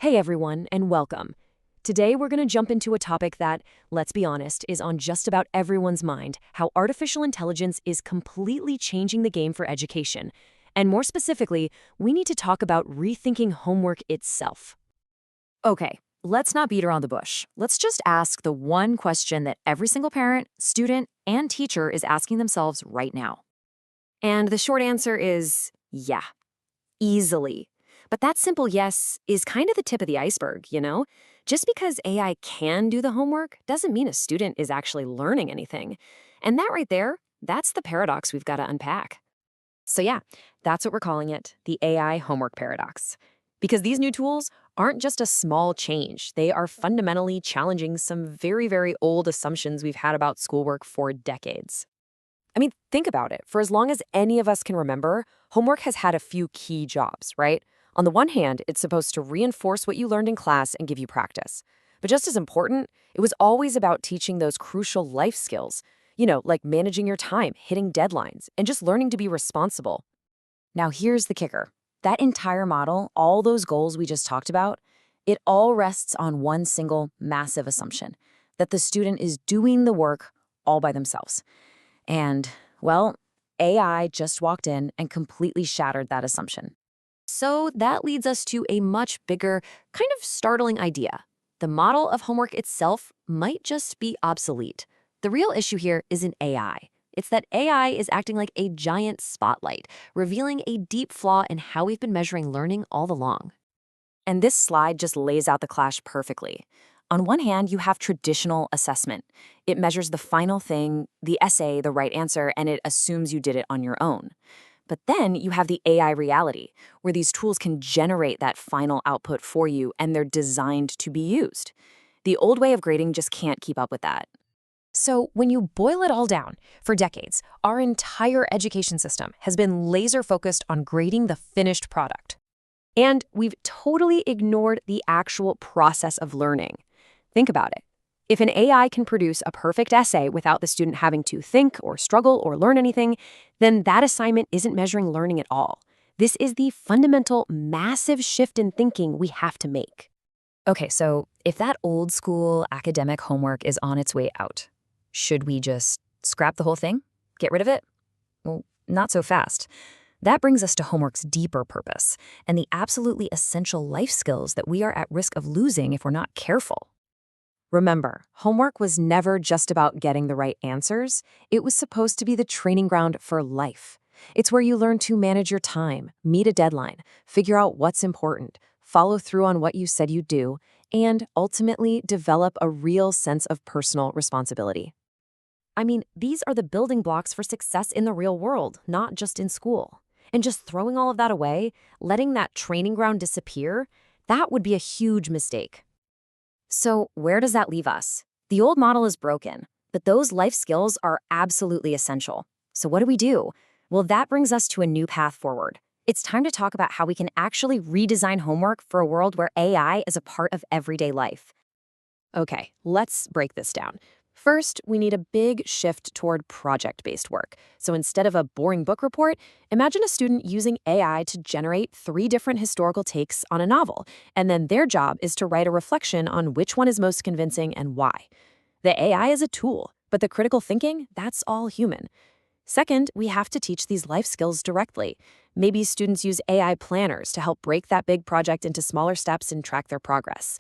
Hey everyone, and welcome. Today we're going to jump into a topic that, let's be honest, is on just about everyone's mind: how artificial intelligence is completely changing the game for education. And more specifically, we need to talk about rethinking homework itself. Okay, let's not beat around the bush. Let's just ask the one question that every single parent, student, and teacher is asking themselves right now. And the short answer is yeah, easily. But that simple yes is kind of the tip of the iceberg, you know? Just because AI can do the homework doesn't mean a student is actually learning anything. And that right there, that's the paradox we've got to unpack. So yeah, that's what we're calling it, the AI homework paradox. Because these new tools aren't just a small change. They are fundamentally challenging some very, very old assumptions we've had about schoolwork for decades. I mean, think about it. For as long as any of us can remember, homework has had a few key jobs, right? On the one hand, it's supposed to reinforce what you learned in class and give you practice. But just as important, it was always about teaching those crucial life skills, like managing your time, hitting deadlines, and just learning to be responsible. Now, here's the kicker. That entire model, all those goals we just talked about, it all rests on one single massive assumption: that the student is doing the work all by themselves. And, well, AI just walked in and completely shattered that assumption. So that leads us to a much bigger, kind of startling idea. The model of homework itself might just be obsolete. The real issue here isn't AI. It's that AI is acting like a giant spotlight, revealing a deep flaw in how we've been measuring learning all along. And this slide just lays out the clash perfectly. On one hand, you have traditional assessment. It measures the final thing, the essay, the right answer, and it assumes you did it on your own. But then you have the AI reality, where these tools can generate that final output for you and they're designed to be used. The old way of grading just can't keep up with that. So when you boil it all down, for decades, our entire education system has been laser focused on grading the finished product. And we've totally ignored the actual process of learning. Think about it. If an AI can produce a perfect essay without the student having to think or struggle or learn anything, then that assignment isn't measuring learning at all. This is the fundamental, massive shift in thinking we have to make. Okay, so if that old school academic homework is on its way out, should we just scrap the whole thing? Get rid of it? Well, not so fast. That brings us to homework's deeper purpose and the absolutely essential life skills that we are at risk of losing if we're not careful. Remember, homework was never just about getting the right answers. It was supposed to be the training ground for life. It's where you learn to manage your time, meet a deadline, figure out what's important, follow through on what you said you'd do, and ultimately develop a real sense of personal responsibility. I mean, these are the building blocks for success in the real world, not just in school. And just throwing all of that away, letting that training ground disappear, that would be a huge mistake. So where does that leave us? The old model is broken, but those life skills are absolutely essential. So what do? Well, that brings us to a new path forward. It's time to talk about how we can actually redesign homework for a world where AI is a part of everyday life. Okay, let's break this down. First, we need a big shift toward project-based work. So instead of a boring book report, imagine a student using AI to generate 3 different historical takes on a novel, and then their job is to write a reflection on which one is most convincing and why. The AI is a tool, but the critical thinking, that's all human. Second, we have to teach these life skills directly. Maybe students use AI planners to help break that big project into smaller steps and track their progress.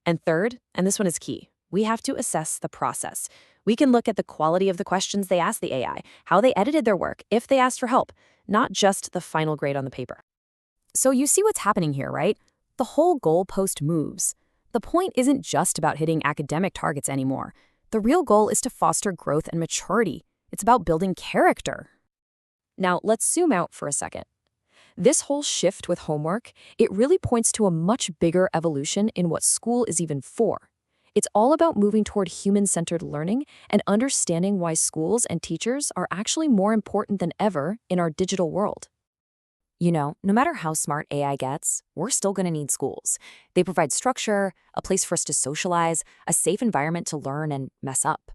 And third, and this one is key, we have to assess the process. We can look at the quality of the questions they asked the AI, how they edited their work, if they asked for help, not just the final grade on the paper. So you see what's happening here, right? The whole goalpost moves. The point isn't just about hitting academic targets anymore. The real goal is to foster growth and maturity. It's about building character. Now, let's zoom out for a second. This whole shift with homework, it really points to a much bigger evolution in what school is even for. It's all about moving toward human-centered learning and understanding why schools and teachers are actually more important than ever in our digital world. No matter how smart AI gets, we're still going to need schools. They provide structure, a place for us to socialize, a safe environment to learn and mess up.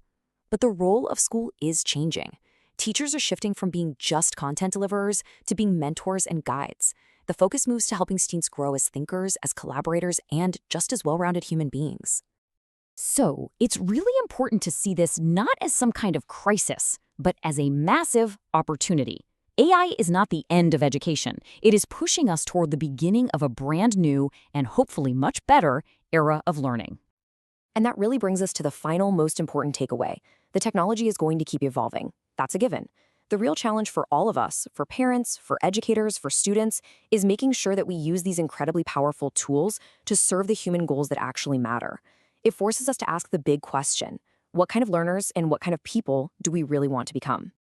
But the role of school is changing. Teachers are shifting from being just content deliverers to being mentors and guides. The focus moves to helping students grow as thinkers, as collaborators, and just as well-rounded human beings. So, it's really important to see this not as some kind of crisis, but as a massive opportunity. AI is not the end of education. It is pushing us toward the beginning of a brand new and hopefully much better era of learning. And that really brings us to the final, most important takeaway. The technology is going to keep evolving. That's a given. The real challenge for all of us, for parents, for educators, for students, is making sure that we use these incredibly powerful tools to serve the human goals that actually matter. It forces us to ask the big question: what kind of learners and what kind of people do we really want to become?